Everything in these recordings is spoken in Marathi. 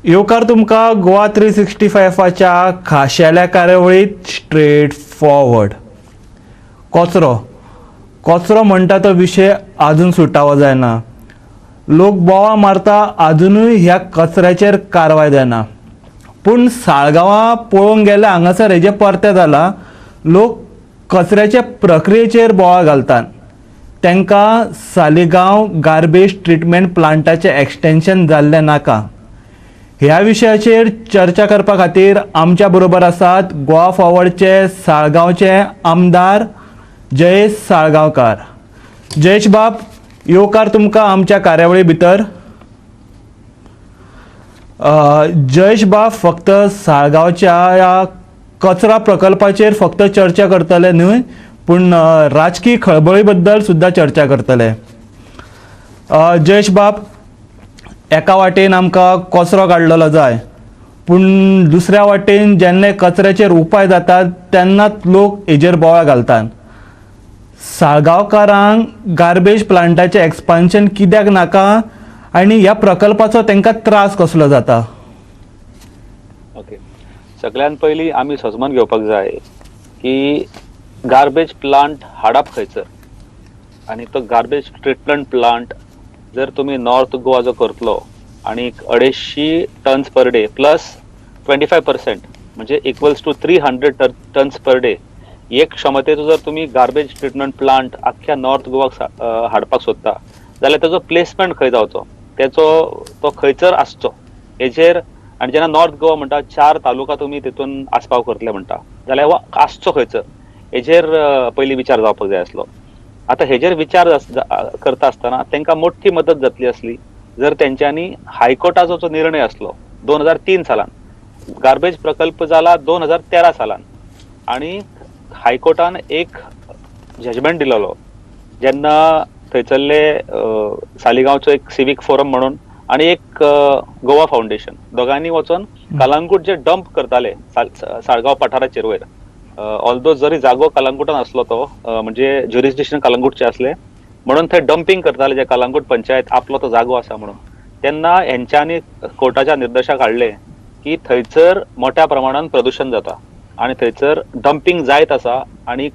येवकार तुमकां गोवा 365च्या खाशेल्या कार्यावळीत स्ट्रेट फॉरवर्ड. कचरो म्हणटा तो विशय आजून सुटावो जायना. लोक बोवाळ मारता आजुनूय ह्या कचऱ्याचेर कारवाय जायना. पूण साळगांवां पळोवंक गेल्यार हांगासर हेजें परतें जाला. लोक कचऱ्याचे प्रक्रियेचेर बोवाळ घालतात. तांकां सालिगांव गार्बेज ट्रिटमेंट प्लांटाचें एक्सटेन्शन जाल्लें नाका. ह्या विशयाचेर चर्चा करपा खातीर आमच्या बरोबर आसात गोवा फॉरवर्डचे साळगांवचे आमदार जयेश साळगांवकार. जयेश बाब, येवकार तुमकां आमच्या कार्यावळी भितर. जयेश बाब, फक्त साळगांवच्या ह्या कचरा प्रकल्पाचेर फक्त चर्चा करतले न्हय, पूण राजकीय खळबळी बद्दल सुद्दां चर्चा करतले. जयेश बाब, एका वाटेन आमकां कचरो काडलेलो जाय, पूण दुसऱ्या वाटेन जेन्ना कचऱ्याचेर उपाय जातात तेन्नाच लोक हेजेर बोवाळ घालतात. साळगांवकारांक गार्बेज प्लांटाचें एक्सपान्शन कित्याक नाका आनी ह्या प्रकल्पाचो तांकां त्रास कसलो जाता? ओके, सगळ्यात पयलीं आमी समजून घेवपाक जाय की गार्बेज प्लांट हाडप खंयसर, आनी तो गार्बेज ट्रिटमेंट प्लांट जर तुम्ही नॉर्थ गोवा जो करतलो आणि 250 टन्स पर डे प्लस 25% म्हणजे equals to 300 tons per day एक क्षमतेचो जर तुम्ही गार्बेज ट्रिटमेंट प्लांट अख्ख्या नॉर्थ गोवाक हाडपाक सोदता जाल्यार ताजो प्लेसमेंट खंय जावचो, तो खंयसर आसचो हेजेर. आनी जेन्ना नॉर्थ गोवा म्हणटा 4 तालुका तुम्ही तितून आस्पाव करतले म्हणटा जाल्यार आसचो खंयसर हेजेर पयलीं विचार जावपाक जाय आसलो. आता हेजेर विचार करता आसतना तांकां मोठी मदत जातली असली जर तेंच्यांनी हायकोर्टाचो जो निर्णय असलो 2003 सालान, गार्बेज प्रकल्प जाला 2013 सालान, आणि हायकोर्टान एक जजमेंट दिलेलो जेन्ना थंयसरले सालिगांवचो एक सिवीक फोरम म्हणून आणि एक गोवा फाउंडेशन दोगांनी वचून कलंगूट जे डंप करताले साळगांव पठाराचेर वयर, ऑल्दो जरी जागो कलंगूटान असलो तो म्हणजे ज्युरिस्डिक्शन कलंगूटचे असले म्हणून थंय डंपिंग करताले जे कलंगूट पंचायत आपलो तो जागो आसा म्हणून, तेन्ना हेंच्यांनी कोर्टाच्या निर्देशाक हाडले की थंयसर मोठ्या प्रमाणात प्रदूषण जाता आणि थंयसर डंपिंग जायत आसा आणि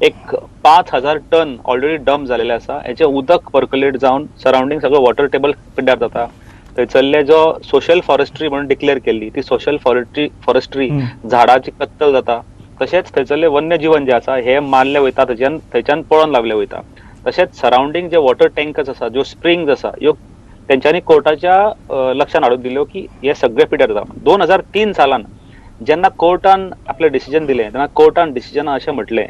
एक 5000 टन ऑलरेडी डंप झालेले आसा. हेचे उदक पर्क्युलेट जावन सराउंडिंग सगळं वॉटर टेबल पिड्ड्यार जाता. थंयसरले जो सोशल फॉरेस्ट्री म्हणून डिक्लेअर केल्ली ती सोशल फॉरेस्ट्री झाडाची कत्तल जाता. तशेंच थंयसरले वन्यजीवन जे आसा हे मारले वयता, थंयच्यान पळोवन लावले वयता. तशेंच सराउंडिंग जे वॉटर टँकर्स आसा, ज्यो स्प्रिंग्स आसा, ह्यो तेंच्यांनी कोर्टाच्या लक्षान हाडून दिल्यो की हे सगळे पिड्ड्यार जाता. 2003 सालान जेन्ना कोर्टान आपलें डिसिजन दिलें तेन्ना कोर्टान डिसिजन अशें म्हटलें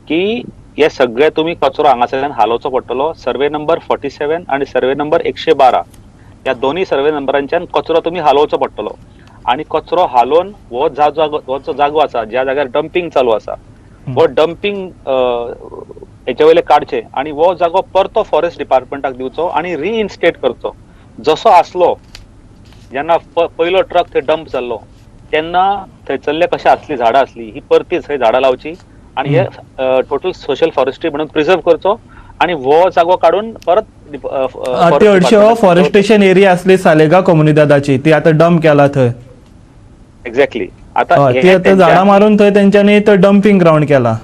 की हे सगळे तुम्ही कचरो हांगासरल्यान हालोवचो पडटलो. सर्वे नंबर 47 आणि सर्वे नंबर 112 या दोन्ही सर्वे नंबरांच्यान कचरो तुम्ही हालोवचो पडटलो आणि कचरो हालोवन हो जो जागो आसा ज्या जाग्यार डंपिंग चालू आसा हो डंपिंग हेचे वयले काडचे आणि हो जागो परतो फॉरेस्ट डिपार्टमेंटाक दिवचो आणि रिइन्स्टेट करचो जसो आसलो. जेन्ना पयलो ट्रक थंय डंप जाल्लो तेन्ना थंयसरले कशें आसली झाडां आसली ही परतीच थंय झाडां लावची आणि हे टोटल सोशल फॉरेस्ट्री म्हणून प्रिझर्व करचो आणि हो जागो काढून परत 150 फॉरेस्टेशन एरिया असली सालेगाव कम्युनिदादाची ती आता डंप केला थंय. एक्झॅक्टली. आता झाडां मारून थंय तेंच्यांनी तो डंपिंग ग्राउंड केला.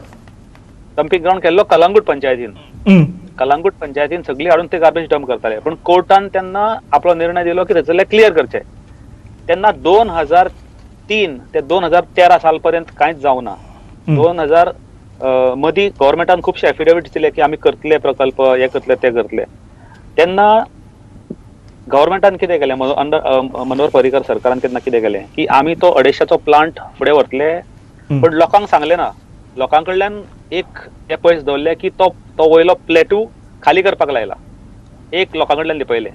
डंपिंग ग्राउंड केल्लो कलंगूट पंचायतीन. कलंगूट पंचायतीन सगळी हाडून ते गार्बेज डंप करताले, पण कोर्टान तेन्ना आपलो निर्णय दिलो की थंयसरले क्लियर करचे. तेन्ना 2003 ते 2013 साल पर्यंत कांयच जावना. 2000 मदीं गव्हर्मेंटान खुबशे एफिडेविट दिले की आमी करतले प्रकल्प, हे करतले ते करतले. तेन्ना गव्हर्मेंटान कितें केलें, मनोहर पर्रीकर सरकारान तेन्ना कितें केलें की आमी तो 250चो प्लांट फुडें व्हरतले, पण लोकांक सांगले ना. लोकां कडल्यान एक हे पयस दवरले की तो वयलो प्लेटू खाली करपाक लायला. एक लोकां कडल्यान लिपयले.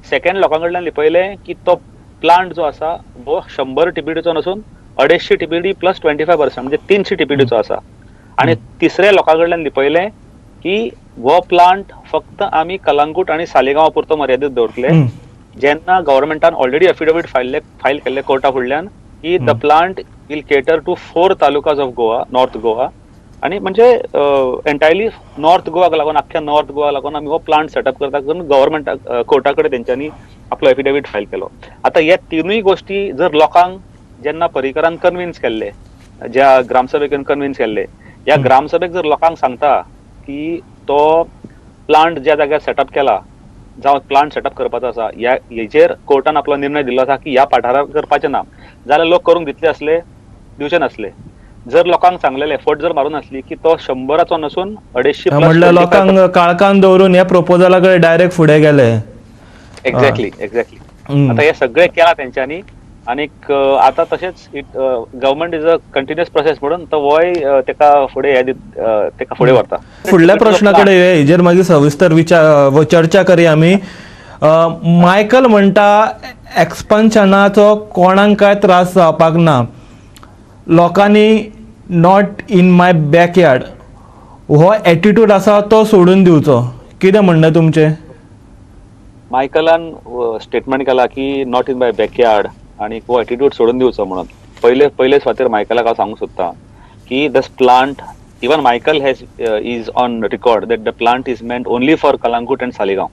सेकंड लोकां कडल्यान लिपयले की तो प्लांट जो आसा हो 100 TPDचो नसून 250 TPD प्लस 25% म्हणजे 300 TPDचो आसा. आणि तिसरे लोकां कडल्यान लिपयले की हो प्लांट फक्त आमी कलंगूट आणि सालेगांव पुरतो मर्यादित दवरतले. जेन्ना गव्हर्मेंटान ऑलरेडी एफिडेविट फायल केल्ले कोर्टा फुडल्यान की the plant will cater to 4 talukas of Goa, north Goa, आणि म्हणजे एंटायरली नॉर्थ गोवाक लागून, अख्ख्या नॉर्थ गोवा लागून आमी हो प्लांट सेटअप करता करून गव्हर्मेंट कोर्टा कडेन तेंच्यांनी आपलो एफिडेविट फायल केलो. आता ह्या तिनूय गोष्टी जर लोकांक जेन्ना पर्रीकरान कन्विन्स केल्ले, ज्या ग्रामसभेक कन्विन्स केल्ले, ह्या ग्रामसभेक जर लोकांक सांगता की तो प्लांट ज्या जाग्यार सेटअप केला जावं प्लांट सेटअप करपाचो आसा, हेचेर कोर्टान आपलो निर्णय दिल्लो आसा की ह्या पाठारार करपाचें ना, जाल्यार लोक करूंक दितले आसले, दिवचे नासले. जर लोकांक सांगलेले फट जर मारून आसली की तो 100 नसून 250 म्हणल्यार लोकांक काळखान दवरून ह्या प्रपोजला कडेन डायरेक्ट फुडें गेले. एक्झॅक्टली. आता हे सगळे केला तेंच्यांनी. आनीक आता तशेंच government is a continuous process म्हणून तो वय तेका फुडें व्हरता. फुडल्या प्रश्नाकडे हेजेर मागीर सविस्तर चर्चा करूया आमी. मायकल म्हणटा एक्सपान्शनाचो कोणाक काय त्रास जावपाक ना, लोकांनी नॉट इन माय बॅकयार्ड हो एटिट्यूड आसा तो सोडून दिवचो. कितें म्हणणें तुमचें? मायकलान स्टेटमेंट केला की नॉट इन माय बॅकयार्ड आणि हो एटिट्यूड सोडून दिवचो म्हणून. पहिले स्वातीर मायकलाक हांव सांगूंक सोदतां की दस plant, even Michael has is on record that the plant is meant only for Calangute and Saligao.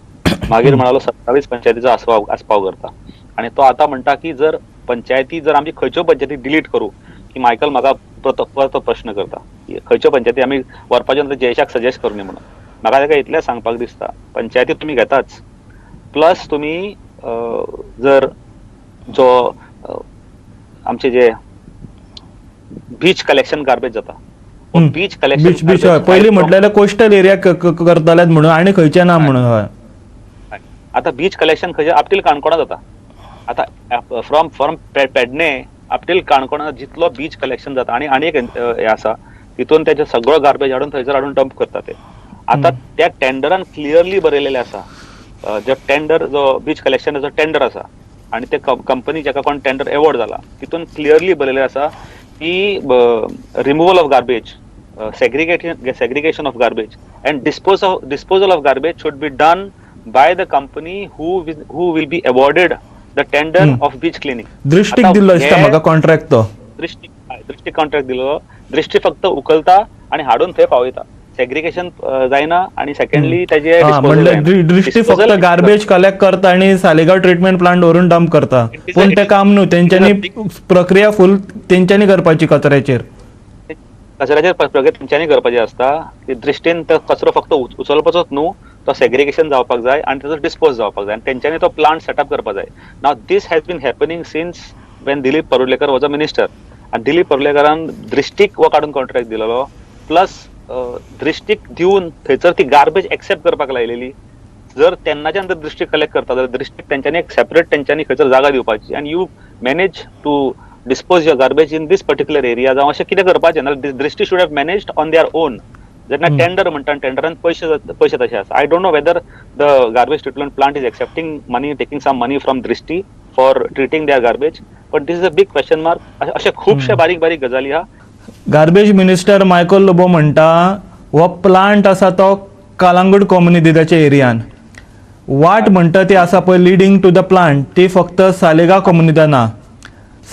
मागीर म्हणालो 27 पंचायतीचो आस्पाव करता. आणि तो आता म्हणटा की जर पंचायती जर आमी खंयच्यो पंचायती डिलीट करू, की मायकल म्हाका परत प्रश्न करता खंयच्यो पंचायती आमी व्हरपाच्यो जयेशाक सजेस्ट करनी म्हणून. म्हाका ताका इतलें सांगपाक दिसता, पंचायती तुमी घेताच, प्लस तुम्ही जर जो आमचे जे बीच कलेक्शन गार्बेज जाता, बीच कलेक्शन पयलीं म्हटलेले कोस्टल एरिया करतलेत म्हणून, आनी खंयचे ना म्हणून. हय, आता बीच कलेक्शन खंयचे आपटील काणकोणा जाता. आता फ्रॉम पेडणे आपटील काणकोणा जितलो बीच कलेक्शन जाता, आणि एक हे आसा तितून त्याचे सगळो गार्बेज हाडून थंयसर हाडून डंप करता ते. आता त्या टेंडरान क्लियरली बरयलेले आसा, जो टेंडर जो बीच कलेक्शनाचो टेंडर आसा आणि ते कंपनी जाका कोण टेंडर एवॉर्ड जाला तितून क्लियरली बरयलेले आसा की removal of garbage, segregation of garbage and disposal of garbage should be done by the company who will be awarded the tender of beach cleaning. दृष्टीक दिल्लो दिसता म्हाका कॉन्ट्रॅक्ट तो. दृष्टी कॉन्ट्रॅक्ट दिलो. दृष्टी फक्त उखलता आणि हाडून थंय पावयता. सेग्रिगेशन जायना. आणि सेकंडली त्याचे दृष्टी फक्त गार्बेज कलेक्ट करता आणि सालेगाव ट्रीटमेंट प्लांट वरून डंप करता, पण ते काम न्हू, तेंच्यांनी प्रक्रिया फुल तेंच्यांनी करपाची कचऱ्याचेर प्रगती तेंच्यांनी करपाची आसता. दृश्टीन तो कचरो फक्त उचलपाचोच न्हू, तो सेग्रिगेशन जावपाक जाय आणि त्याचो डिस्पोज जावपाक जाय, आणि तेंच्यांनी तो प्लांट सेटअप करपाक जाय. Now this has been happening since when Dilip Parulekar was a minister. आणि दिलीप परुलेकरान दृष्टीक वो काढून कॉन्ट्रॅक्ट दिलेलो, प्लस दृष्टीक दिवन थंयसर ती गार्बेज एक्सेप्ट करपाक लायलेली. जर तेन्नाच्यान जर दृष्टी कलेक्ट करता जाल्यार दृष्टीक तेंच्यांनी एक सेपरेट तेंच्यांनी खंयसर जागा दिवपाची, आनी you manage to dispose your garbage in this particular area. जावं अशें कितें करपाचें ना, Drishti should have managed on their own. जेन्ना टेंडर म्हणटा टेंडरान पयशे तशे आसा. I don't know whether the garbage treatment plant is accepting money, taking some money from Drishti for treating their garbage, but this is a big question mark. अशे खुबशे बारीक बारीक गजाली आहा. गार्बेज मिनिस्टर मायकल लोबो म्हणटा हो प्लांट आसा तो कलंगूट कम्युनिटीच्या एरियान, वाट म्हणटा ती आसा पळय लिडिंग टू द प्लांट ती फक्त सालेगाव कम्युनिटी ना.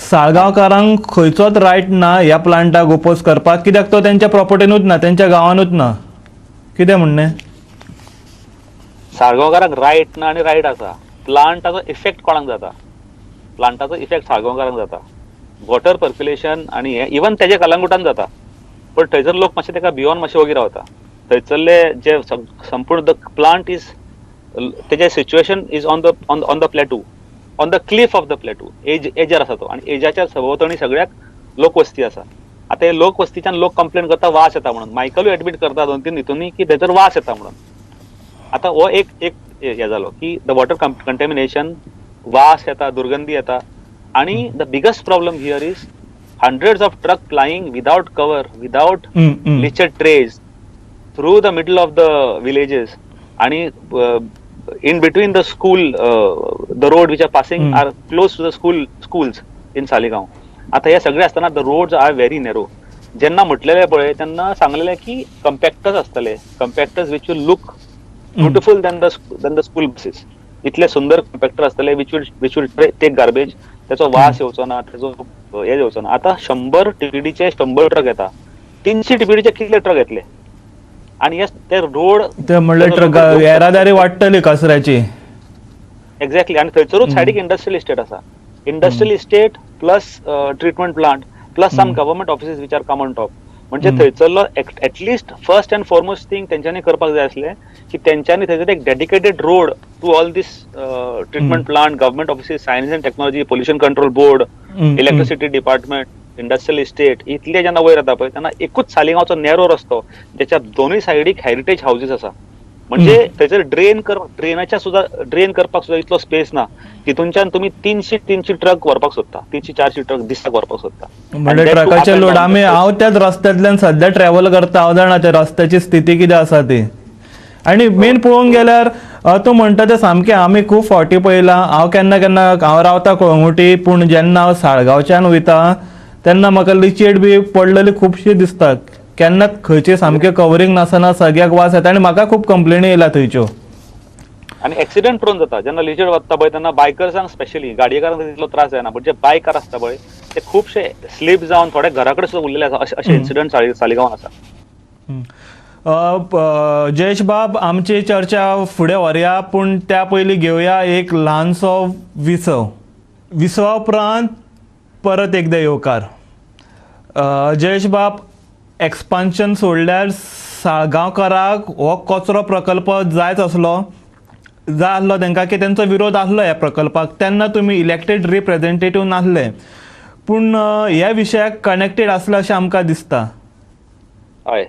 साळगांवकारांक खंयचोच रायट ना ह्या प्लांटाक ओपोज करपाक, कित्याक तो तेंच्या प्रॉपर्टीनूच ना, तेंच्या गांवानूच ना. कितें म्हणणें? साळगांवकारांक रायट ना आनी रायट आसा. प्लांटाचो इफेक्ट कोणाक जाता? प्लांटाचो इफेक्ट साळगांवकारांक जाता. वॉटर पर्क्युलेशन आणि हे इवन तेजे कलंगुटान जाता, पण थंयसर लोक मातशे तेका भियोन मातशे वोगी रावता. थंयसरले जे संपूर्ण द प्लांट इज तेजे situation is on the plateau, on the cliff of the plateau. एजर आसा तो, आणि एजाच्या सभोवतणी सगळ्याक लोकवस्ती आसा. आता हे लोकवस्तीच्यान लोक कंप्लेन करता वास येता म्हणून. मायकलूय एडमिट करता 2-3 हितूनी की थंयसर वास येता म्हणून. आता हो एक हे जालो की द वॉटर कंटॅमिनेशन, वास येता, दुर्गंधी येता. आणि the biggest problem here is hundreds of truck flying without cover, without listed trays through the middle of the villages, and in between the school, the road which are passing are close to the schools in Saligaon. आता हे सगळे असताना the roads are very narrow. जेन्ना म्हटलेले पळय तेन्ना सांगलेले की कंपॅक्टर्स असतले, कंपॅक्टर्स which will look beautiful than the school buses. इतले सुंदर comparator असतले which will take garbage. त्याचो वास येवचो ना, त्याचो हे येवचो ना. आता 100 टीपीडीचे 100 ट्रक येता, 300 टीपीडीचे कितले ट्रक येतले? आणि ते रोड म्हणल्यार येरादारी वाडटली कचऱ्याची. एक्झॅक्टली. आणि थंयसरूच सायडीक इंडस्ट्रियल इस्टेट आसा. Industrial estate plus treatment plant plus some government offices which are come on top. म्हणजे थंयसरलो at least first and foremost thing तेंच्यांनी करपाक जाय आसलें की तेंच्यांनी थंयसर एक dedicated road to all these treatment plant, government offices, science and technology, pollution control board, electricity department, industrial estate, इतले जेन्ना वयर येता पळय तेन्ना एकूच सालिगांवचो नॅरो रस्तो ज्याच्या दोनूय सायडीक हेरिटेज हाऊसीस आसा. म्हणजे थंयसर ड्रेनाच्या सुद्धा ड्रेन करपाक सुद्धा इतलो स्पेस ना. तितूनच्यान तुम्ही 300 ट्रक व्हरपाक सोदता, 300-400 ट्रक दिसाक व्हरपाक सोदता. म्हणजे ट्रकाचे लोड हांव त्याच रस्त्यांतल्यान सध्या ट्रॅव्हल करता, हांव जाणा त्या रस्त्याची स्थिती कितें आसा ती. आणि मेन पळोवंक गेल्यार तूं म्हणटा तें सामकें आमी खूब फावटी पळयलां. हांव केन्ना केन्ना हांव रावता कळंगुटी, पूण जेन्ना हांव साळगांवच्यान वयता तेन्ना म्हाका लिचेड बी पडलेली खुबशी दिसतात. केन्ना खंयचे सामकें कवरींग नासतना सगळ्याक वास येता. आनी म्हाका खूब कंप्लेनी येयला थंयच्यो. आणि ऍक्सिडेंट प्रोन जाता. जेन्ना लिचेड वता पळय तेन्ना बायकर्सांक स्पेशली गाडयेकारांक तितलो त्रास जायना, बट जे बायकार आसता पळय ते खुबशे स्लीप जावन थोडे घरा कडेन सुद्दां उरलेले आसा. अशे इन्सिडंट सालिगांवान आसा. जयेश बाब, आमची चर्चा फुडें व्हरया, पूण त्या पयलीं घेवया एक ल्हानसो विसव. विसवा उपरांत परत एकदा येवकार. जयेश बाब, एक्सपान्शन सोडल्यार साळगांवकारांक हो कचरो प्रकल्प जायच आसलो, जाय आसलो तांकां की तेंचो विरोध आसलो ह्या प्रकल्पाक. तेन्ना तुमी इलेक्टेड रिप्रेझेंटेटिव्ह नासले, पूण ह्या विशयाक कनेक्टेड आसले अशें आमकां दिसता. हय,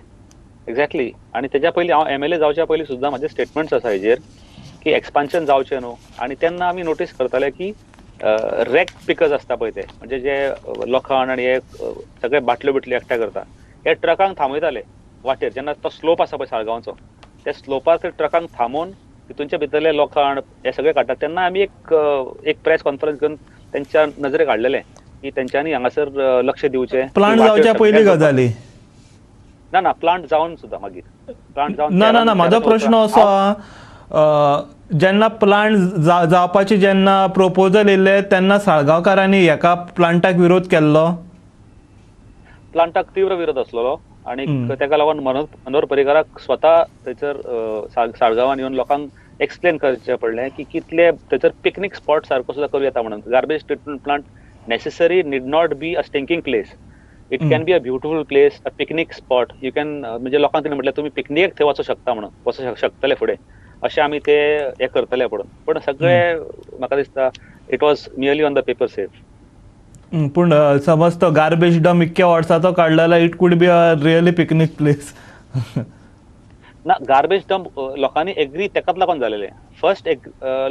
एक्झॅक्टली. आणि तेच्या पयलीं हांव MLA जावच्या पयलीं सुद्दां म्हाजे स्टेटमेंट्स आसा हेजेर की एक्सपान्शन जावचें न्हू. आनी तेन्ना आमी नोटीस करताले की रॅक पिकर्स आसता पळय ते, म्हणजे जे लोखंड आनी हे सगळे बाटल्यो बिटल्यो एकठांय करता, हे ट्रकांक थांबयताले वाटेर. जेन्ना तो स्लोप आसा पळय साळगांवचो, त्या स्लोपार ते ट्रकांक थांबोवन तितूनचे भितरले लोखंड हे सगळे काडटात. तेन्ना आमी एक प्रेस कॉन्फरन्स घेवन तेंच्या नजरेक हाडलेले की तेंच्यांनी हांगासर लक्ष दिवचें. प्लांट जावच्या पयलीं गजाली ना प्लांट जावन सुद्दां मागीर प्लांट जावन ना म्हाजो प्रश्न असो आहा, जेन्ना प्लांट जावपाचे जेन्ना प्रपोजल येयल्ले तेन्ना साळगांवकारांनी हेका प्लांटाक विरोध केल्लो. प्लांटाक तीव्र विरोध आसलेलो आणि तेका लागून मनोहर पर्रीकाराक स्वता थंयसर साळगांवान येवन लोकांक एक्सप्लेन करचें पडलें की कितले थंयसर पिकनीक स्पॉट सारको सुद्दां करूं येता म्हणून. Garbage treatment plant necessary need not be a stinking place. It can be a beautiful place, a picnic spot. You can, म्हणजे लोकांक तिणें म्हटलें तुमी पिकनीक थंय वचूं शकता म्हणून, वचूं शकतले फुडें अशें आमी ते हे करतले पडून. पण सगळे म्हाका दिसता it was merely on the paper safe. पूण समज तो गार्बेज डम इतक्या वर्साचो काडलेलो, it could be a really picnic place. ना, गार्बेज डंप लोकांनी एग्री तेकाच लागून जालेले. फर्स्ट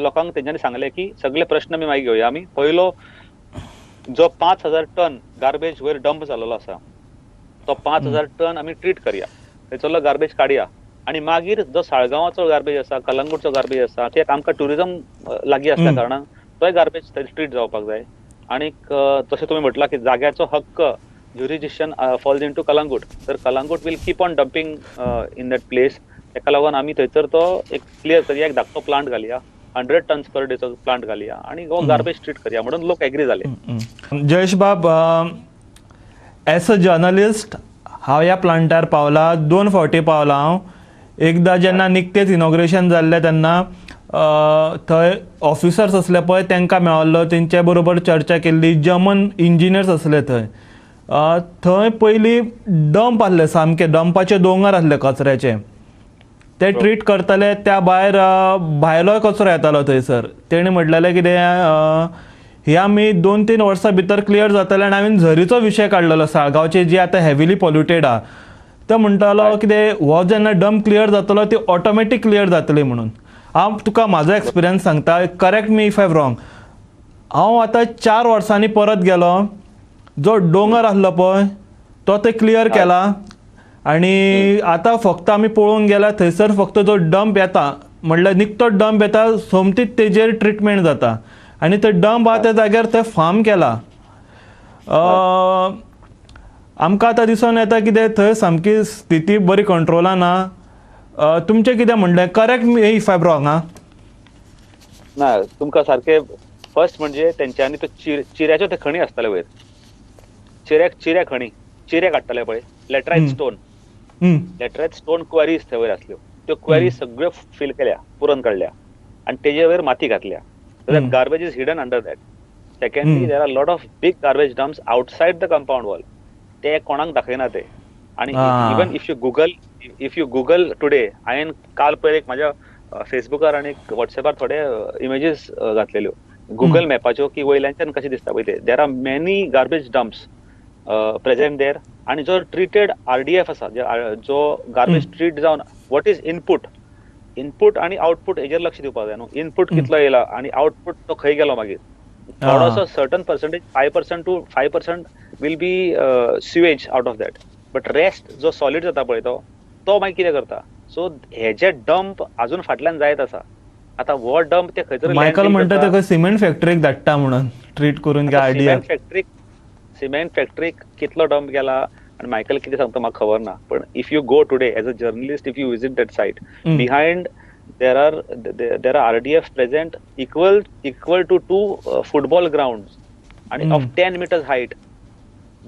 लोकांक तेंच्यांनी सांगलें की सगळे प्रश्न आमी मागीर घेवया. आमी पयलो जो 5,000 टन गार्बेज वयर डंप जाल्लो आसा तो 5,000 टन आमी ट्रीट करया, थंयसरलो गार्बेज काडया. आणि मागीर जो साळगांवाचो गार्बेज आसा, कलंगूटचो गार्बेज आसा, कित्याक आमकां ट्युरिजम लागीं आसल्या कारणान तोय गार्बेज थंय ट्रीट जावपाक जाय. आणि तशें तुमी म्हटलां की जाग्याचो हक्क jurisdiction falls in to Calangute, तर Calangute will keep on dumping in that place. तेका लागून आमी थंयसर तो एक क्लियर करया, एक धाकटो प्लांट घालया, 100 टन्स पर डेचो प्लांट घालया आणि हो गार्बेज ट्रीट करया म्हणून लोक एग्री जाले. जयेश बाब, एज अ जर्नलिस्ट हांव ह्या प्लांटार पावला, 2 फावटी पावला हांव. एकदां जेन्ना निकतेंच इनॉग्रेशन जाल्लें तेन्ना थंय ऑफिसर्स असले पळय तांकां मेळल्लो, तेंच्या बरोबर चर्चा केल्ली. जर्मन इंजिनियर्स असले थंय. थंय पयलीं डंप आसले, सामके डंपाचे दोंगर आसले कचऱ्याचे, ते ट्रीट करताले. त्या भायर भायलोय कचरो येतालो थंयसर. तेणी म्हटलेलें कितें, हे आमी 2-3 वर्सां भितर क्लियर जातले. आनी हांवें झरीचो विशय काडलेलो साळगांवचे, जी आतां हेविली पॉल्युटेड आहा. तो म्हणटालो कितें, हो जेन्ना डंप क्लियर जातलो ती ऑटोमॅटीक क्लियर जातली म्हणून. हांव तुका म्हाजो एक्सपिरियन्स सांगता, correct me if I wrong. हांव आतां 4 वर्सांनी परत गेलो, जो डोंगर आसलो पळय तो ते क्लियर केला. आणि आतां फक्त आमी पळोवंक गेल्यार थंयसर फक्त जो डंप येता, म्हणल्यार निकतो डंप येता, सोमतीच तेजेर ट्रिटमेंट जाता. आनी तो डंप आहा त्या जाग्यार थंय फार्म केला. आमकां आतां दिसून येता कितें थंय सामकी स्थिती बरी कंट्रोलान ना. तुमचें कितें म्हणलें, correct me if I wrong. ना, तुमकां सारकें. फर्स्ट म्हणजे तेंच्यांनी तो चिऱ्याच्यो ते खणी आसताले वयर, चिऱ्या खणी, चिरे काडटाले पळय, लॅटरायट स्टोन क्वेरीज थंय वयर आसल्यो. त्यो क्वेरीज सगळ्यो फील केल्या, पुरण काडल्या आणि तेजे वयर माती घातल्या. So that garbage is hidden under that. Secondly, there are a lot of big garbage dumps outside the compound wall. ते कोणाक दाखयना ते. आणि even if you Google today, हांवें काल पयर एक माझ्या फेसबुकार आणि व्हॉट्सएपार थोडे इमेजीस घातलेल्यो गुगल मॅपाच्यो की वयल्यानच्यान कशें दिसता पळय ते. There are many garbage dumps present there. आणि जो ट्रिटेड RDF आसा, जो गार्बेज ट्रीट जावन वॉट इज इनपूट आणि आउटपूट हेजेर लक्ष दिवपाक जाय न्हू. इनपूट कितलो येयला आणि आउटपूट तो खंय गेलो मागीर. थोडोसो certain percentage 5% to 5% will be sewage out of that. But rest जो सॉलिड जाता पळय तो मागीर कितें करता. सो हे जे डंप अजून फाटल्यान जायत आसा. आता हो डंप ते खंयतरी मायकल म्हणटा तेका सिमेंट फॅक्टरीक धाडटा म्हणून ट्रीट करून घ्या आयडिया. सिमेंट फॅक्टरीक कितलो डंप गेला आणि मायकल कितें सांगता म्हाका खबर ना. पण if you go today as a journalist, if you visit that site, behind there are RDF present equal to 2 football grounds आणि of 10 meters height.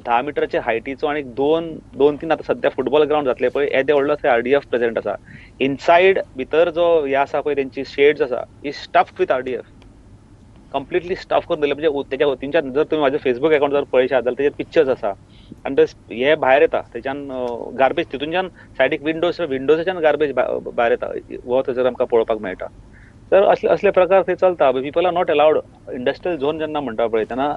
10 मीटरचे हायटीचो आणि दोन तीन आता सध्या फुटबॉल ग्राउंड जातले पळय, येदे व्हडलो RDF प्रेझेंट आसा. इनसाइड भितर जो हे आसा पळय तेंची शेड्स आसा, is stuffed with RDF. Completely stuff करून दिले. म्हणजे त्याच्या वतींच्यान जर तुम्ही माझे फेसबुक अकाउंट जर पळयशात जाल्यार तेजे पिक्चर्स आसा. आणि हे भायर येता थंयच्यान गार्बेज, तितूनच्यान सायडीक विंडोजाच्यान गार्बेज भायर येता. हो थंयसर आमकां पळोवपाक मेळटा. तर असले प्रकार थंय चलता. People are not allowed. Industrial zone जेन्ना म्हणटा पळय तेन्ना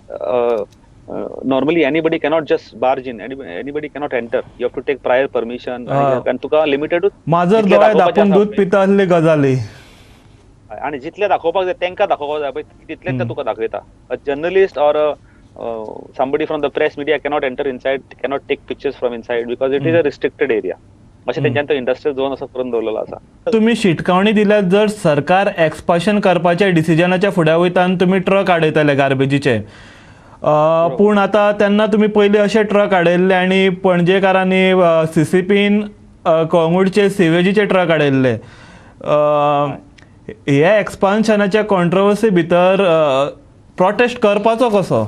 normally anybody cannot just barge in, anybody cannot enter. You have to take prior permission. आणि तुका लिमिटेड माजर दोळे दापून दूध पिता असले गजाली. आणि जितले दाखोवपाक जाय तेंका दाखोवपाक जाय पळय तितलेच ते तुका दाखयता. A journalist or somebody from the press media cannot enter inside, cannot take pictures from inside because it is a restricted area. अशें तेंच्यान तो इंडस्ट्रियल झोन असो करून दवरलेलो आसा. तुम्ही शिटकावणी दिल्यात जर सरकार एक्सपान्शन करपाच्या डिसिजनाच्या फुड्या वयतान तुम्ही ट्रक आडयतले गार्बेजीचे. पूण आता तेन्ना तुम्ही पयलीं अशे ट्रक आडयल्ले आणि पणजेकारांनी CCPन कळंगूटचे सिवेजीचे ट्रक आडयल्ले. ह्या एक्सपान्शनाच्या कॉन्ट्रोवर्सी भितर प्रोटेस्ट करपाचो कसो?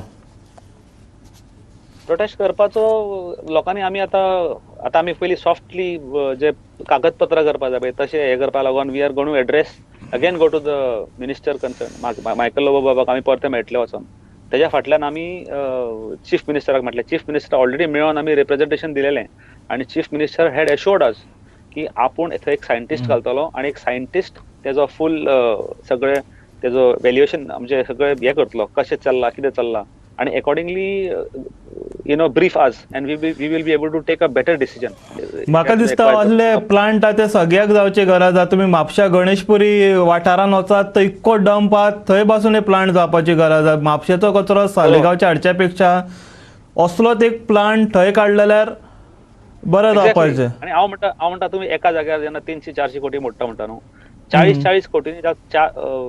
प्रोटेस्ट करपाचो लोकांनी आमी आतां आमी पयलीं सॉफ्टली जे कागदपत्र करपा जाय पळय तशें हे करपा लागून we are going to address again go to the minister concern. Michael Lobo बाबाक आमी परते मेळटले वचोन. तेज्या फाटल्यान आमी चीफ मिनिस्टराक म्हटलें. चीफ मिनिस्टर ऑलरेडी मेळोन आमी रिप्रेझेंटेशन दिलेलें आणि चीफ मिनिस्टर हॅड एश्योर्ड अस की आपूण थंय एक सायंटिस्ट घालतलो आणि एक सायंटिस्ट तेजो फूल सगळे तेजो व्हॅल्युएशन म्हणजे सगळें हे करतलो, कशें चल्लां कितें चल्लां आणि accordingly brief us and we will be able to take a better decision. म्हाका दिसता असले प्लांट ते सगळ्याक जावचे गरज आसा. तुम्ही म्हापशा गणेशपुरी वाठारांत वचात थंय इतको डंप आसा, थंय पासून हे प्लांट जावपाची गरज आसा. म्हापशेचो कचरो सालेगांवच्या हाडच्या पेक्षा असलोच एक प्लांट थंय काडलेल्यार बरें जावपाचें. आणि हांव म्हणटा तुम्ही एका जाग्यार जेन्ना 300-400 कोटी मोडटा म्हणटा न्हू, 40-40 कोटींनी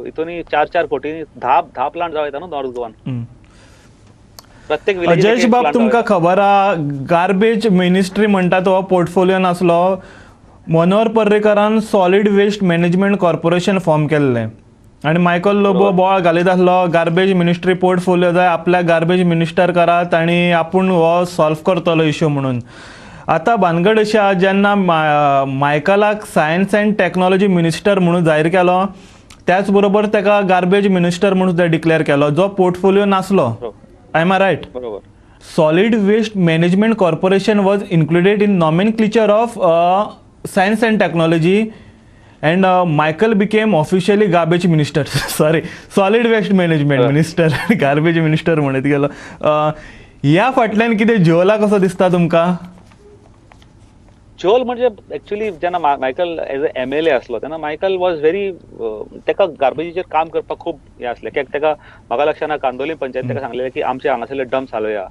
हितून 4-4 कोटींनी 10 प्लांट जावं येता न्हू नॉर्थ गोवान. प्रत्येक जयेश बाब, तुमकां खबर आहा गार्बेज मिनिस्ट्री म्हणटा तो पोर्टफोलियोन आसलो. मनोहर पर्रीकरान solid waste management corporation form केल्लें आणि मायकल लोबो बोवाळ घालीत आसलो गार्बेज मिनिस्ट्री पोर्टफोलियो जाय आपल्या गार्बेज मिनिस्टर करात आणि आपूण हो सॉल्व करतलो इश्यू म्हणून. आता भानगड अशी आहा जेन्ना मायकलाक सायन्स अँड टॅक्नॉलॉजी मिनिस्टर म्हणून जाहीर केलो त्याच बरोबर ताका गार्बेज मिनिस्टर म्हणून डिक्लेअर केलो जो पोर्टफोलियो नासलो. Am I right? बरोबर. Solid Waste Management Corporation was included in nomenclature of Science and Technology, and Michael became officially Garbage Minister. Sorry, Solid Waste Management Minister, Garbage Minister म्हणत गेलो. ह्या फाटल्यान कितें झोला कसो दिसता तुमकां? झोल म्हणजे ऍक्च्युअली जेन्ना मायकल एज अ MLA असलो तेन्ना मायकल वॉज व्हेरी तेका गार्बेजीचेर काम करपाक खूब हे असलें. कित्याक तेका म्हाका लक्षात ना कांदोली पंचायत तेका सांगलेलें की आमचे हांगासरले डम्प्स हालोया.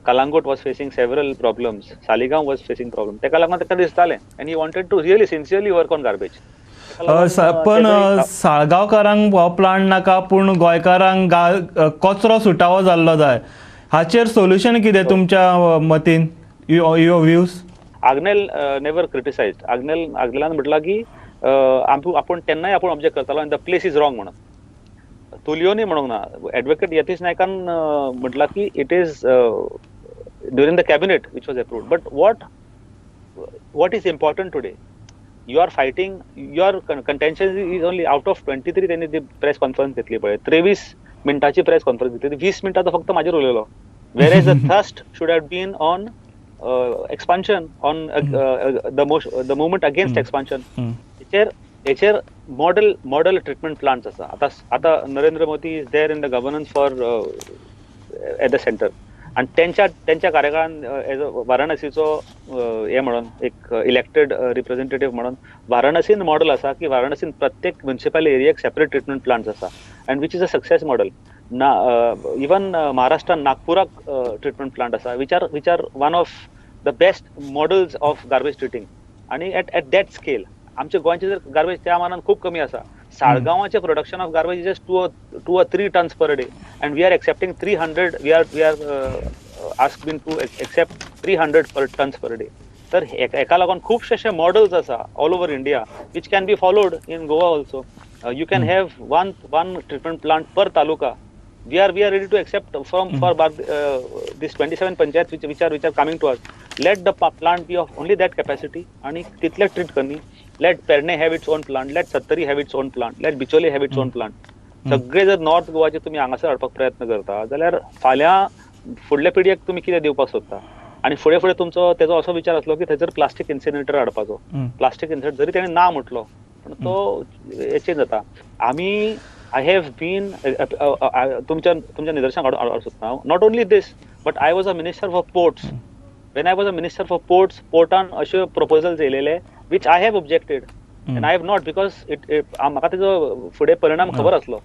Calangute was facing several problems, Saligao was facing problem. तेका लागून तेका दिसतालें and he wanted to really sincerely work on garbage. पण साळगांवकारांक हो प्लांट नाका पूण गोंयकारांक कचरो सुटावो जाल्लो जाय. हाचेर सोल्युशन कितें तुमच्या मतीन? Your views? Agnel never criticised. आग्नेलान म्हटलां की आपूण तेन्नाय आपूण ऑब्जेक्ट करतालो आनी द प्लेस इज रॉंग म्हणून. तुलियोनी म्हणूंक ना. एडवोकेट यतीश नायकान म्हटलां की it is during the cabinet which was approved. But what is important today you are fighting your contention is only out of 23 त्यांनी ती प्रेस कॉन्फरन्स घेतली पळय 23 मिनटाची प्रेस कॉन्फरन्स घेतली 20 मिनटां तो फक्त माझेर उलयलो were as the thrust should have been on expansion on the movement against expansion हेचेर मॉडेल ट्रीटमेंट प्लांट्स आसा आता Narendra Modi is there in the governance for at the centre आणि त्यांच्या कार्यकाळान एज अ वाराणसीचो हे म्हणून एक इलेक्टेड रिप्रेझेंटेटिव्ह म्हणून वाराणसीन मॉडेल आसा की वाराणसीन प्रत्येक म्युनिसिपल एरियाक सेपरेट ट्रीटमेंट प्लांट्स आसा and which is a success model even महाराष्ट्रान नागपुराक ट्रीटमेंट प्लांट आसा which are one of the best models of garbage treating आणि एट दॅट स्केल आमच्या गोंयचे जर गार्बेज त्या मानान खूप कमी आसा साळगांवाचे production of garbage is just 2 or 3 tons per day and we are accepting 300 we are asking to accept 300 per tons per day तर एका लागून खूपशे अशे मॉडेल्स आसा all over India which can be followed in Goa also you can have one treatment plant per taluka we are ready to accept for this 27 panchayats which are coming to us. Let the plant be of only that capacity आणि तितले ट्रीट करनी. Let Perne have its own plant, let Sattari have its own plant, let Bichole have its own plant. सगळे जर नॉर्थ गोवाचे तुम्ही हांगासर हाडपाक प्रयत्न करता जाल्यार फाल्यां फुडल्या पिढयेक तुम्ही कितें दिवपाक सोदता आणि फुडें फुडें तुमचो तेजो असो विचार आसलो की थंयसर प्लास्टीक इन्सिनरेटर हाडपाचो. प्लास्टीक इन्सिनरेटर जरी तेणें ना म्हटलो पण तो चेंज जाता. आमी I have been तुमच्या निदर्शनाक हाडूंक सोदता. Not only this, but I was a minister for ports. When I was a minister for ports, पोर्टान अशे proposals येयलेले which I have objected and I have not because म्हाका तेजो फुडें परिणाम खबर आसलो.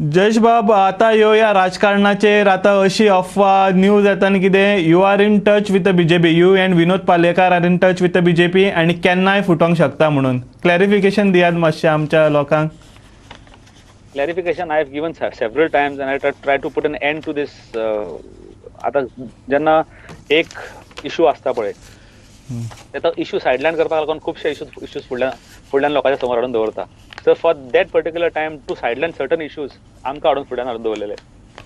जयेश बाब आता येवया राजकारणाचेर. आता अशी अफवा न्यूज येता न्ही कितें you are in touch with the BJP you end Vinod Palekar are in touch with the BJP आनी केन्नाय फुटोंक शकता म्हणून क्लॅरिफिकेशन दियात मातशें आमच्या लोकांक. Clarification I have given several times and I try to put an end to this. आता जेन्ना एक इशू आसता पळय तो इशू सायडलायन करपाक लागून खुबशे इश्यूज फुडल्यान लोकांच्या समोर हाडून दवरता. So for that particular time to sideline certain issues आमकां हाडून फुड्यान हाडून दवरलेले.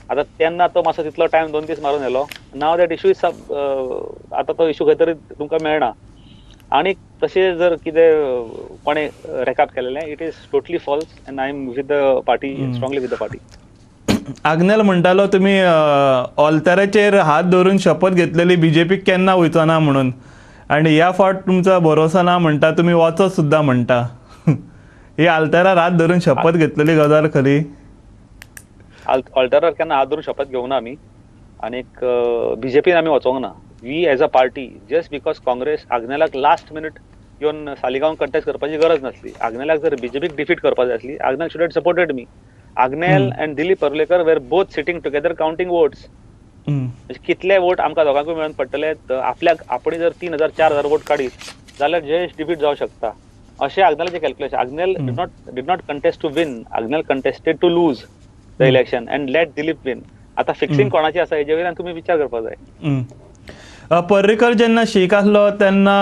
आता तेन्ना तो मातसो तितलो टायम 2 दीस मारून येयलो. नाव दॅट इशू इज आतां तो इशू खंय तरी तुमकां मेळना आणि तशें जर कितें कोणें रेकॉर्ड केलेलें it is totally false and I am with the party strongly with the party. Agnel म्हणटालो तुमी ऑल्ताराचेर हात धरून शपथ घेतलेली बीजेपीक केन्ना वयचो ना म्हणून आनी ह्या फावट तुमचो भरोसो ना म्हणटा तुमी वचत सुद्दां म्हणटा. ही आल्तारार हात धरून शपथ घेतलेली गजाल खरी? ऑल्तारार केन्ना हात धरून शपथ घेवना आमी आनीक बीजेपीन आमी वचोंक ना. We as a party just because Congress आग्नेलाक लास्ट मिनिट येवन सालिगांव कंटेस्ट करपाची गरज नासली. आग्नेलाक जर बीजेपीक डिफीट करपाक जाय आसली Agnel should have supported me. Agnel and Dilip Parlekar were both sitting together counting votes. कितले वोट आमकां दोगांकूय मेळून पडटले आपल्याक आपणी जर 3000 4000 वोट काडीत जाल्यार जयेश डिफीट जावं शकता अशें आग्नेलाचें calculation. Agnel did not contest to win. Agnel contested to lose the election and let Dilip win. आता फिक्सिंग कोणाची आसा हेजे वयल्यान तुमी विचार करपाक जाय. पर्रीकर जेन्ना शेख आसलो तेन्ना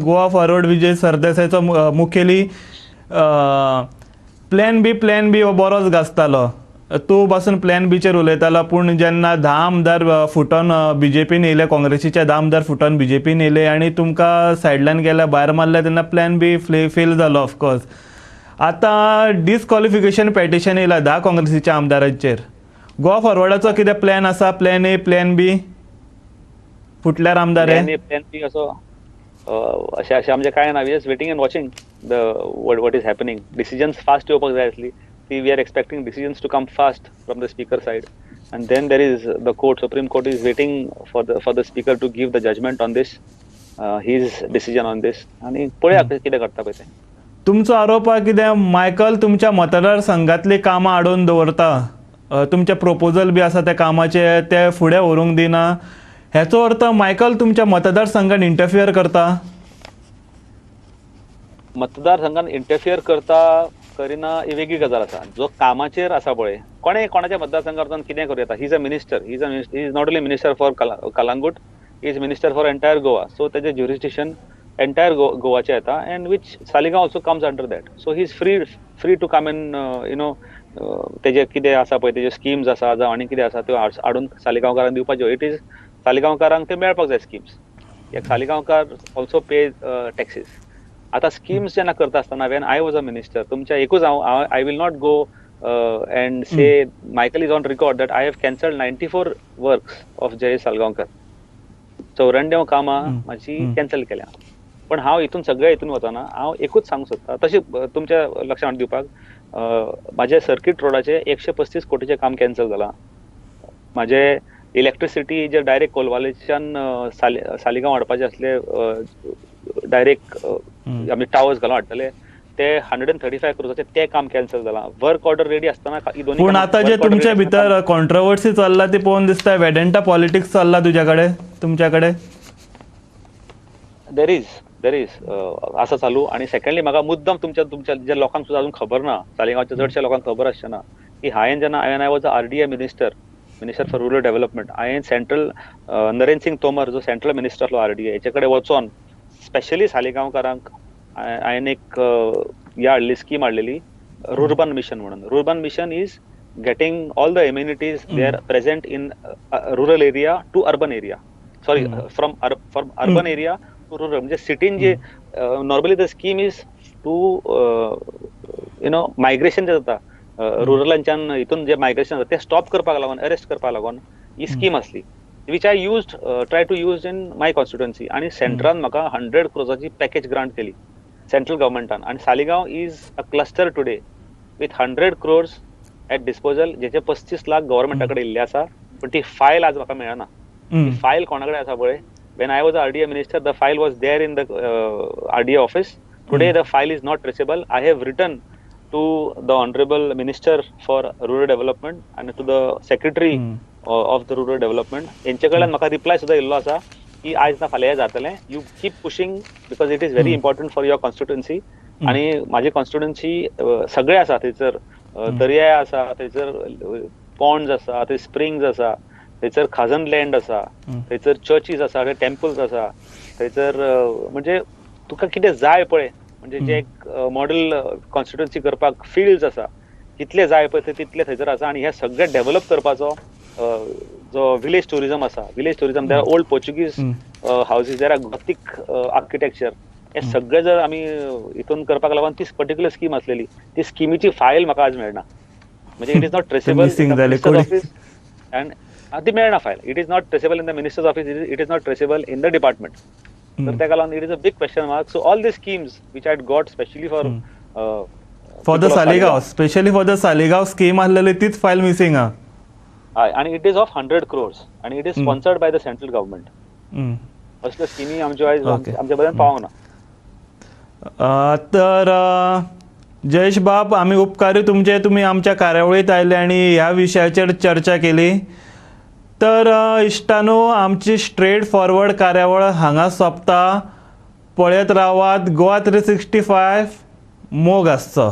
गोवा फॉरवर्ड विजय सरदेसायचो मुखेली प्लॅन बी हो बरोच गाजतालो. तूं पासून प्लॅन बीचेर उलयतालो पूण जेन्ना 10 आमदार फुटोन बीजेपीन येयले काँग्रेसीचे 10 आमदार फुटोन बीजेपीन येयले आनी तुमकां सायडल्यान गेल्या भायर मारले तेन्ना प्लॅन बी फेल जालो ऑफकोर्स. आतां डिस्क्वॉलिफिकेशन पेटिशन येयला 10 काँग्रेसीच्या आमदारांचेर. गोवा फॉरवर्डाचो कितें प्लॅन आसा? प्लॅन ए प्लॅन बी फुटल्यार आमदार प्लॅन बी असो अशें आमचें कांय ना. We just waiting and watching the what is happening. Decisions fast येवपाक जाय आसली ती we are expecting decisions to come fast from the speaker side and then there is the Supreme Court is waiting for the speaker to give the judgment on this, his decision on this. आणि पळया कितें करता पळय ते. तुमचो आरोप हा कितें मायकल तुमच्या मतदारसंघातली कामां हाडून दवरता, तुमचे प्रपोजल बी आसा त्या कामाचे ते फुडें व्हरूंक दिना. हेचो अर्थ मायकल तुमच्या मतदारसंघान इंटरफियर करता? मतदारसंघान इंटरफियर करता करिना ही वेगळी गजाल आसा. जो कामाचेर आसा पळय कोणाच्या मतदारसंघांतल्यान कितें करूं येता. He is a minister, he is not only minister for Calangute, he is minister for entire Goa. So तेजे ज्युरिस्डिक्शन एंटायर गोवाचे येता and which Saligao also comes under that. So he is free to come in you know तेजे कितें आसा पळय तेजे स्किम्स आसा जावं आनी कितें आसा त्यो हाडून सालिगांवकारांक दिवपाच्यो. इट इज सालिगांवकारांक ते मेळपाक जाय schemes. Saligaonkar also pay taxes. आता स्कीम्स जेन्ना करता आसतना when I was a minister तुमच्या एकूच हांव I will not go and say Michael is on record that I have cancelled 94 works of Jayesh Salgaonkar. 94 कामां माझी कॅन्सल केल्या. पण हांव हितून सगळ्या हितून वतना हांव एकूच सांगूंक सोदता तशें तुमच्या लक्षांत दिवपाक माझे सर्किट रोडाचे 135 कोटीचें काम कॅन्सल जालां. माझे इलेक्ट्रिसिटी जे डायरेक्ट कोलवालेच्यान सालिगांव हाडपाचे आसले डायरेक्ट आमी टावर्स घालून हाडटले ते 135 करोडाचे ते काम कॅन्सल जालां. वर्क ऑर्डर रेडी आसतना ही दोन्ही. पूण आता जे तुमच्या भितर कॉन्ट्रोवर्सी चल्ला ती पळोवन दिसता वेडेंटा पॉलिटिक्स चल्ला तुमच्याकडे. देर इज आसा चालू. आणि सेकंडली म्हाका मुद्दम तुमच्या जे लोकांक सुद्दां अजून खबर ना, सालिगांवच्या चडशा लोकांक खबर आसचेना की हांवें जेन्ना I was RDA minister for rural development, हांवें सेंट्रल नरेंद्र सिंग तोमर जो सेंट्रल मिनिस्टर आसलो RDA हेचे कडेन वचोन स्पेशली सालिगांवकारांक हांवें एक हाडली स्कीम हाडलेली रुर्बन मिशन म्हणून. Rurban mission is getting all the amenities they are present in rural area to urban area. Sorry, from urban area to rural. म्हणजे सिटीन जे normally the scheme is to migration जे जाता रुरलांच्यान हितून जे मायग्रेशन जाता ते स्टॉप करपाक लागून, अरेस्ट करपाक लागून ही स्कीम आसली which I try to use in my constituency. आणि सेंट्रान म्हाका 100 करोडाची पॅकेज ग्रांट केली सेंट्रल गव्हर्मेंटान. आणि Saligao is a cluster today with 100 crores at disposal, जेचे 35 लाख गव्हर्मेंटा कडेन इल्ले आसा. पण ती फायल आज म्हाका मेळना. ती फायल कोणा कडेन आसा पळय. When I was RDA minister the file was there in the RDA office. Today the file is not traceable. I have written to the honorable minister for rural development and to the secretary of the rural development. यांचे कडल्यान म्हाका रिप्लाय सुद्दां येयल्लो आसा की आयज ना फाल्यां जातलें. You keep pushing because it is very important for your constituency. आणि माझी कॉन्स्टिट्युएन्सी सगळे आसा थंयसर. दर्या आसा थंयसर, पॉन्ड्स आसा थंय, स्प्रिंग्स आसा थंयसर, खाजन लँड आसा थंयसर, चर्चीस आसा, टेम्पल्स आसा थंयसर. म्हणजे तुका कितें जाय पळय, म्हणजे जे एक मॉडेल कॉन्स्टिट्युएन्सी करपाक फिल्ड्स आसा कितले जाय पळय ते तितले थंयसर आसा. आणि हे सगळे डेव्हलप करपाचो जो विलेज टुरिझम आसा, village tourism there are old Portuguese houses, there are Gothic architecture, हे सगळे जर आमी हितून करपाक लागून ती पर्टिक्युलर स्कीम आसलेली ती स्किमीची फायल म्हाका आज मेळना. म्हणजे it is not traceable office and ती मेळना file. It is not traceable in the minister's office, it is not traceable in the department. तर ताका लागून it is a big question mark. So all the schemes which I got specially for the Saligao, specially for the Saligao scheme आसलेली तीच फायल मिसिंग आहा. आणि इट इज ऑफ 100 crores आणि it is sponsored by the central government. असल्यो स्किमी आमच्या आयज आमच्या पर्यंत पावूंक ना. तर जयेश बाब, आमी उपकारी तुमचे, तुम्ही आमच्या कार्यावळीत आयले आणि ह्या विशयाचेर चर्चा केली. तर इश्टानो, आमची स्ट्रेट फॉरवर्ड कार्यावळ हांगा सोंपता. पळयत रावात गोवा 365 मोग आसचो.